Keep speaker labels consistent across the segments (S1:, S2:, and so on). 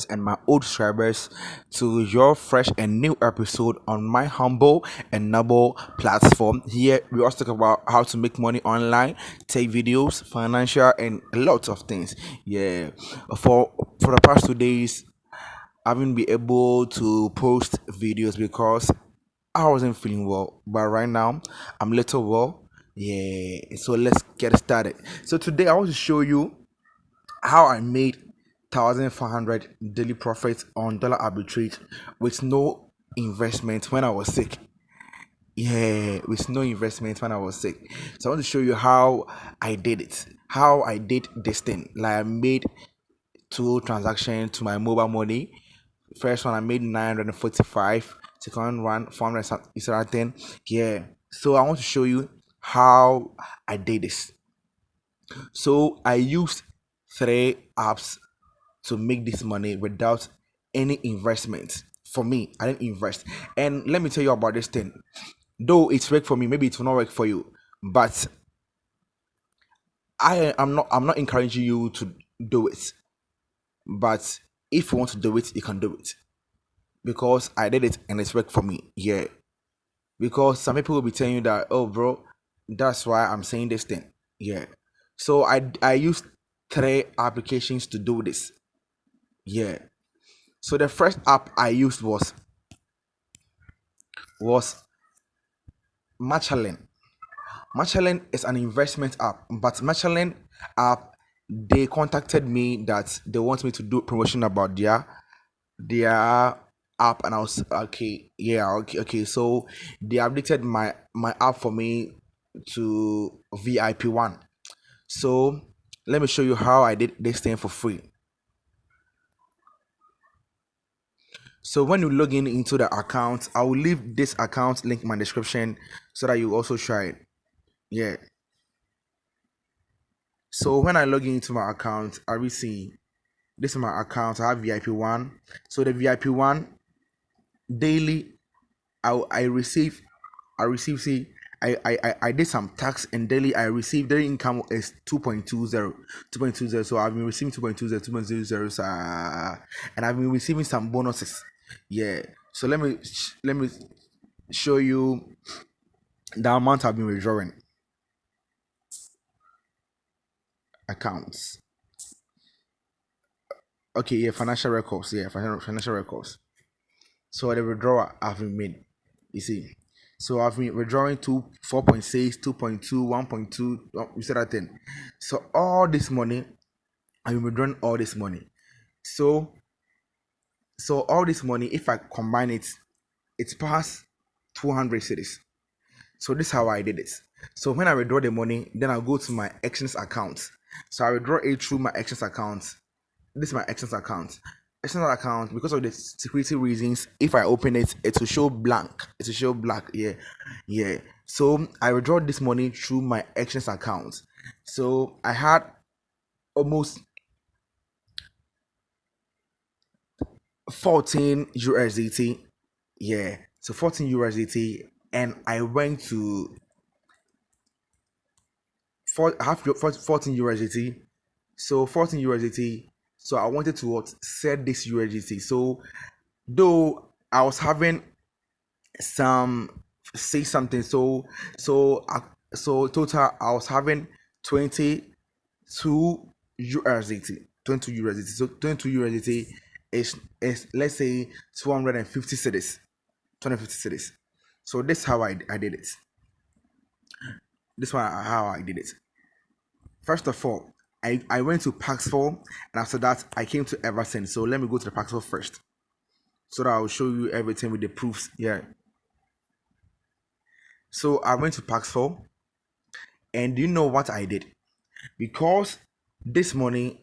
S1: and my old subscribers to your fresh and new episode on my humble and noble platform. Here we also talk about how to make money online, take videos, financial, and lots of things. Yeah, for the past 2 days, I haven't been able to post videos because I wasn't feeling well. But right now, I'm a little well. Yeah, so let's get started. So today I want to show you how I made 1,500 daily profits on Dollar Arbitrage with no investment when I was sick. Yeah, with no investment when I was sick. So I want to show you how I did it. How I did this thing. Like I made two transactions to my mobile money. First one I made 945. Second one 400 something. Yeah. So I want to show you how I did this. So I used three apps to make this money without any investment. For me, I didn't invest. And let me tell you about this thing. Though it's worked for me, maybe it will not work for you. But I'm not encouraging you to do it. But if you want to do it, you can do it. Because I did it and it's worked for me. Yeah. Because some people will be telling you that, oh bro, that's why I'm saying this thing. Yeah. So I used three applications to do this. Yeah. So the first app I used was Machalin. Machalin is an investment app, but Machalin app, they contacted me that they want me to do promotion about their app, and I was okay, yeah, okay. So they updated my app for me to VIP 1. So let me show you how I did this thing for free. So when you log in into the account, I will leave this account link in my description so that you also try it. Yeah. So when I log into my account, I will see this is my account. I have VIP 1. So the VIP 1 daily, I receive, see, I did some tax, and daily I received daily income is 2.20. So I've been receiving 2.20, and I've been receiving some bonuses. Yeah. So let me show you the amount I've been withdrawing. Accounts. Okay, yeah, financial records. Yeah, financial records. So the withdrawal I've been made. You see. So I've been withdrawing to 4.6, 2.2, 1.2. You said that thing. So all this money, I've been withdrawing all this money. So all this money, if I combine it, it's past 200 cedis. So this is how I did it. So when I withdraw the money, then I'll go to my actions account. So I withdraw it through my actions account. This is my actions account. Actions account, because of the security reasons, if I open it, it will show blank. It will show black. Yeah. So I withdraw this money through my actions account. So I had almost 14 USDT. Yeah. So 14 USDT, and I went to half 14 USDT. So 14 USDT. So I wanted to sell this USDT. So though I was having some say something, so total I was having 22 USDT. 22 USDT. So 22 USDT is let's say 250 cedis. 250 cedis. So this is how I did it. This one how I did it. First of all, I went to Paxful, and after that I came to Everton. So let me go to the Paxful first, so that I'll show you everything with the proofs. Yeah. So I went to Paxful, and do you know what I did? Because this morning,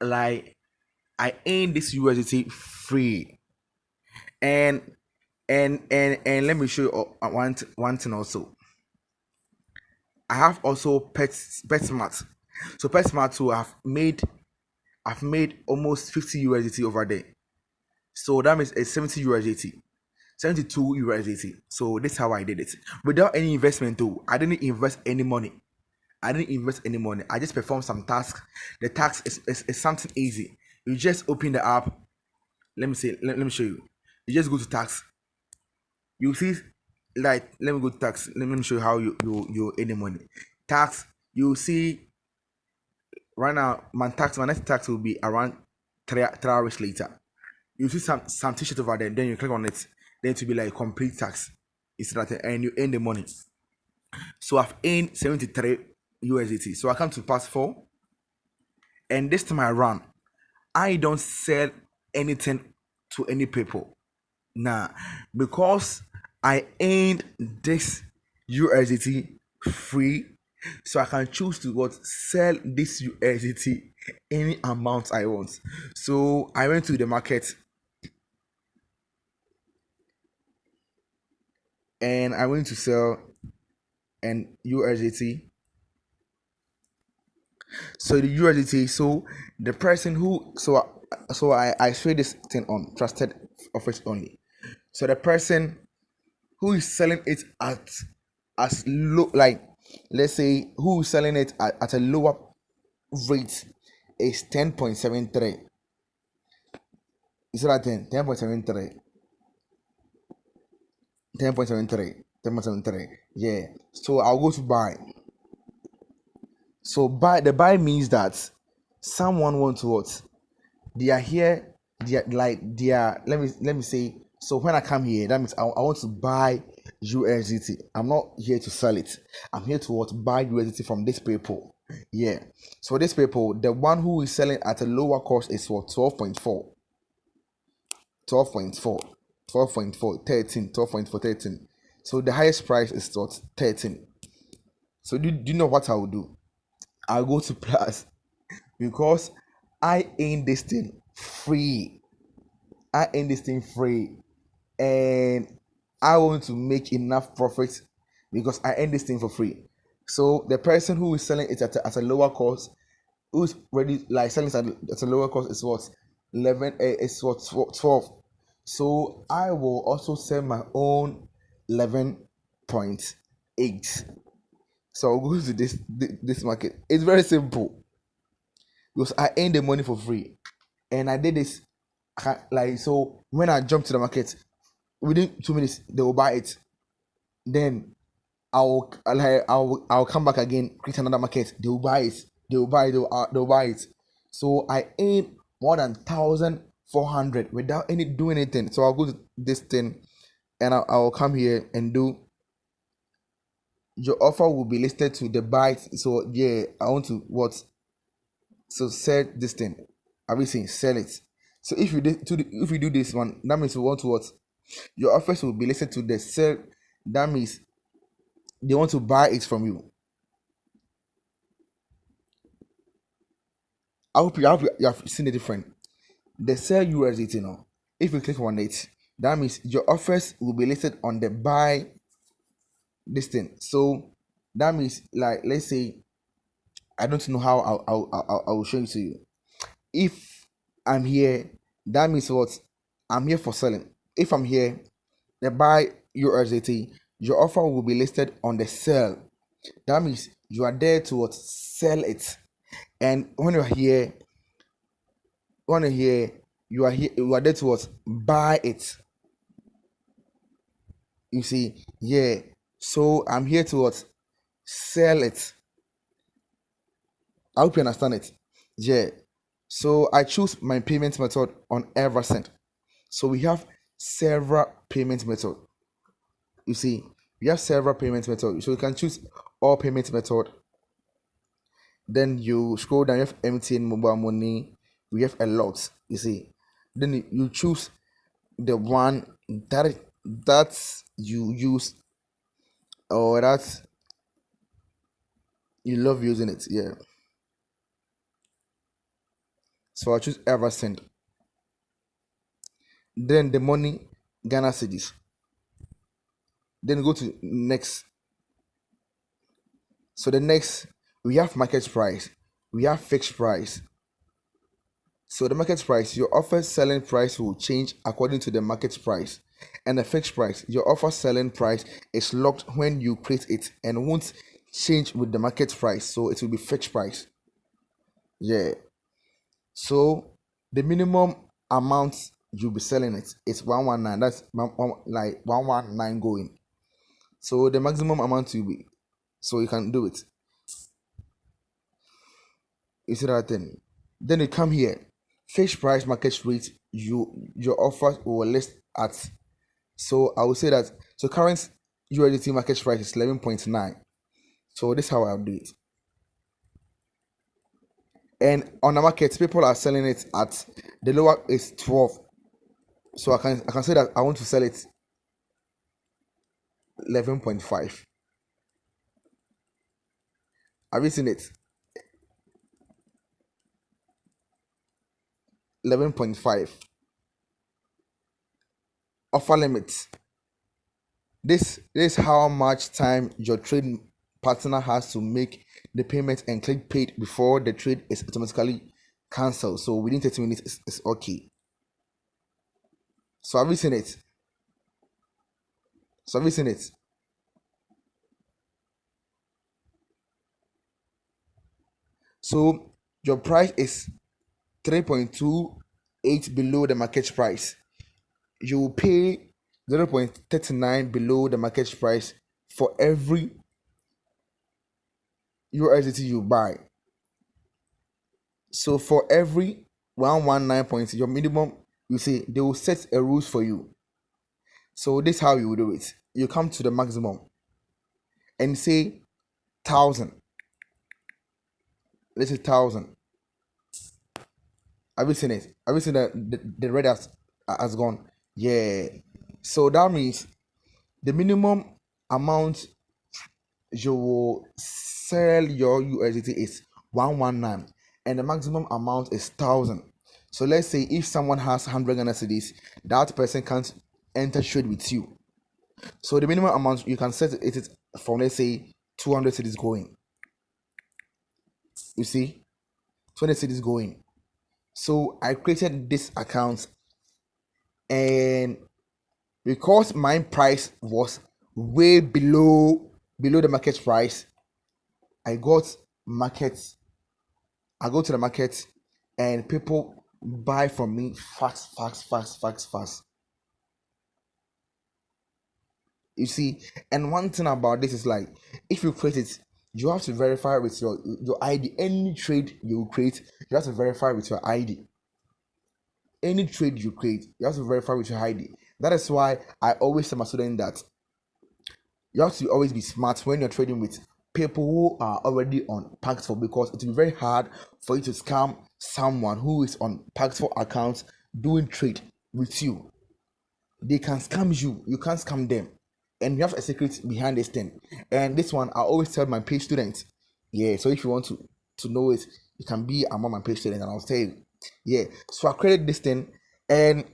S1: like, I earned this USDT free, and and let me show you one thing also. I have also PetSmart. So PetSmart too, I've made almost 50 USDT over there. So that means it's 70 USDT. 72 USDT. So this is how I did it. Without any investment though. I didn't invest any money. I just performed some tasks. The task is something easy. You just open the app. Let me show you. You just go to tax. You see, like, let me go to tax. Let me show you how you earn the money. Tax. You see right now, my next tax will be around 3 hours later. You see some t-shirt over there, then you click on it, then it will be like complete tax. It's that, and you earn the money. So I've earned 73 USDT. So I come to pass 4, and this time around, I don't sell anything to any people. Nah, because I earned this USDT free, so I can choose to what sell this USDT any amount I want. So I went to the market and I went to sell an USDT. So the USDT, so the person who I share this thing on trusted offers only. So the person who is selling it at as low, like, let's say who is selling it at a lower rate is 10.73. Is that 10.73? 10.73. 10.73. Yeah. So I'll go to buy. So buy means that someone wants what? They are here, they are, let me say, so when I come here, that means I want to buy USDT. I'm not here to sell it. I'm here to what? Buy USDT from this people. Yeah. So this people, the one who is selling at a lower cost is what? 12.4. 12.4. 12.4. 13. 12.4. 13. So the highest price is what? 13. So do you know what I will do? I'll go to plus, because I earn this thing free. And I want to make enough profit because I earn this thing for free. So the person who is selling it at a lower cost, who's ready like selling it at a lower cost, is what? 11. Is what? 12. So I will also sell my own 11.8. So I'll go to this market. It's very simple because I earn the money for free, and I did this like, so when I jump to the market, within 2 minutes they will buy it. Then I'll come back again, create another market. They will buy it. They'll buy it. So I earn more than 1,400 without doing anything. So I'll go to this thing, and I'll come here and do. Your offer will be listed to the buy. So yeah, I want to what? So sell this thing. Everything, sell it. So if you do this one, that means you want to what? Your offers will be listed to the sell. That means they want to buy it from you. I hope you have seen the difference. The sell USDT now. If you click on it, that means your offers will be listed on the buy this thing. So that means, like, let's say, I don't know how I will show it to you. If I'm here, that means what? I'm here for selling. If I'm here, the buy USDT, your offer will be listed on the sell. That means you are there to what? Sell it. And when you're here, you are there to what? Buy it. You see, yeah. So I'm here to what? Sell it. I hope you understand it. Yeah. So I choose my payment method on Eversend. So we have several payment methods. You see, we have several payment methods. So you can choose all payment method. Then you scroll down, you have MTN mobile money. We have a lot. You see. Then you choose the one that you use, or that you love using it. Yeah. So I choose Eversend. Then the money, Ghana cedis. Then go to next. So the next, we have market price, we have fixed price. So the market price, your offer selling price will change according to the market price. And the fixed price, your offer selling price is locked when you create it and won't change with the market price. So it will be fixed price. Yeah. So the minimum amount you'll be selling it is 119. That's like 119 going. So the maximum amount you be, so you can do it. You see that thing? Then you come here, fish price market rate. Your offer will list at. So I would say that so current USDT market price is 11.9. So this is how I'll do it. And on the market, people are selling it at the lower is 12. So I can say that I want to sell it 11.5. Have you seen it? 11.5 offer limit. This is how much time your trade partner has to make the payment and click paid before the trade is automatically cancelled. So within 30 minutes it's okay. So have you seen it? So have you seen it? So your price is 3.28 below the market price. You will pay 0.39 below the market price for every USDT you buy. So for every 119 points, your minimum, you see, they will set a rules for you. So this is how you will do it. You come to the maximum and say 1,000. Let's say 1,000. Have you seen it? Have you seen that the red has gone? Yeah. So that means the minimum amount you will sell your USDT is 119 and the maximum amount is 1,000. So let's say if someone has 100 Ghana cedis, that person can't enter trade with you. So the minimum amount you can set it is from, let's say, 200 cedis going. You see, 20 cedis going. So I created this account, and because my price was way below the market price, I got markets. I go to the market and people buy from me fast, fast, fast, fast, fast. You see, and one thing about this is like if you create it, you have to verify with your ID. Any trade you create, you have to verify with your ID. Any trade you create, you have to verify with your ID. That is why I always tell my students that you have to always be smart when you're trading with people who are already on Paxful, because it will be very hard for you to scam someone who is on Paxful accounts doing trade with you. They can scam you, you can't scam them, and you have a secret behind this thing. And this one I always tell my page students. Yeah, so if you want to know it, you can be among my page students and I'll tell you. Yeah, so I created this thing, and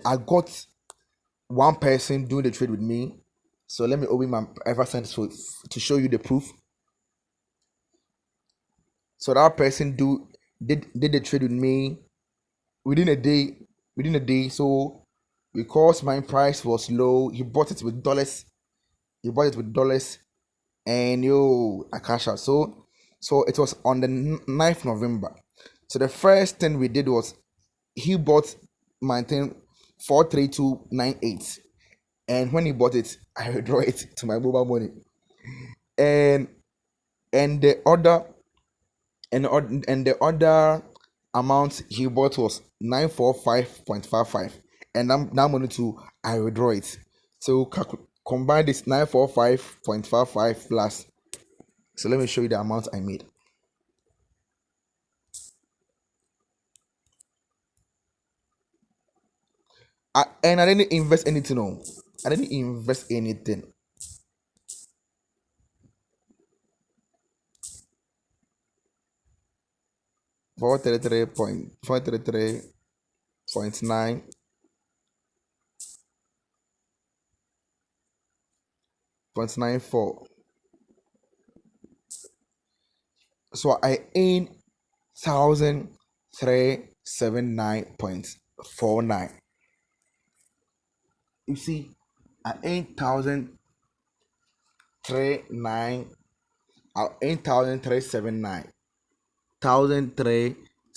S1: I got one person doing the trade with me. So let me open my Eversend to show you the proof. So that person did the trade with me within a day. So because my price was low, he bought it with dollars. And I cash out. So it was on the 9th November. So the first thing we did was he bought my thing 43298. And when he bought it, I withdraw it to my mobile money. And the other amount he bought was 945.55. And that money too, I withdraw it. So combine this 945.55 plus. So let me show you the amount I made. And I didn't invest anything. No, I didn't invest anything. Four thirty three point nine point nine four. So I earn 1,379.49. You see, I earn 1,003.79. 1,379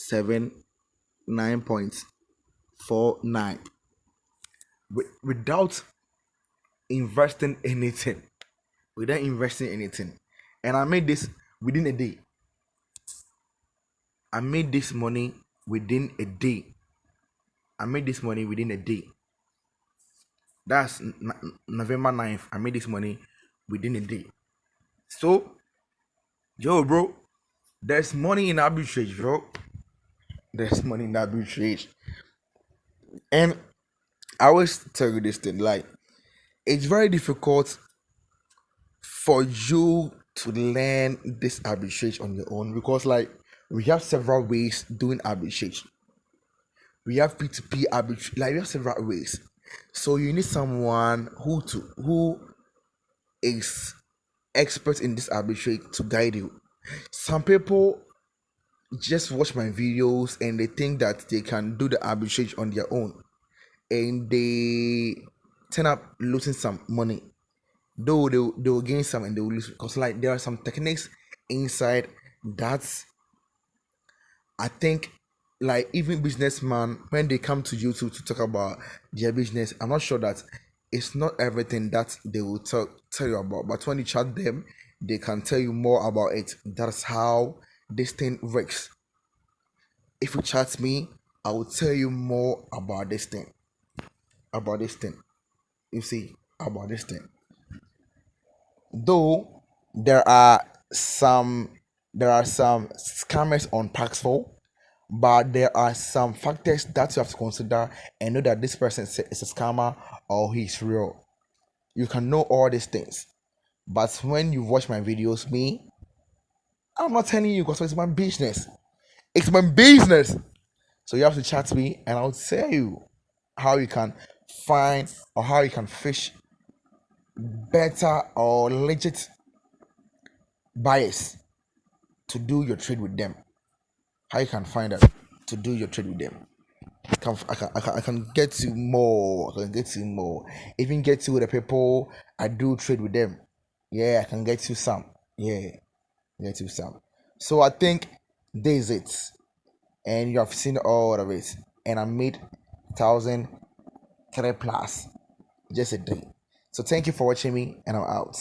S1: 670.49 without investing anything. Without investing anything. And I made this within a day. I made this money within a day. I made this money within a day. That's November 9th. I made this money within a day. So, yo, bro, there's money in arbitrage, bro. There's money in arbitrage. And I always tell you this thing, like, it's very difficult for you to learn this arbitrage on your own because, like, we have several ways doing arbitrage. We have P2P arbitrage, like we have several ways. So you need someone who is expert in this arbitrage to guide you. Some people just watch my videos and they think that they can do the arbitrage on their own, and they turn up losing some money. Though they will gain some and they will lose because, like, there are some techniques inside that I think, like, even businessmen, when they come to YouTube to talk about their business, I'm not sure that it's not everything that they will tell you about, but when you chat them, they can tell you more about it. That's how this thing works. If you chat me, I will tell you more about this thing. About this thing. You see, about this thing. Though there are some scammers on Paxful, but there are some factors that you have to consider and know that this person is a scammer or he's real. You can know all these things, but when you watch my videos, I'm not telling you because it's my business. It's my business. So you have to chat me and I'll tell you how you can find or how you can fish better or legit buyers to do your trade with them. How you can find them to do your trade with them. I can get you more. I can get you more. Even get you the people I do trade with them. Yeah, I can get you some. Yeah, get you some. So I think this is it. And you have seen all of it. And I made 1,003 plus just a day. So thank you for watching me, and I'm out.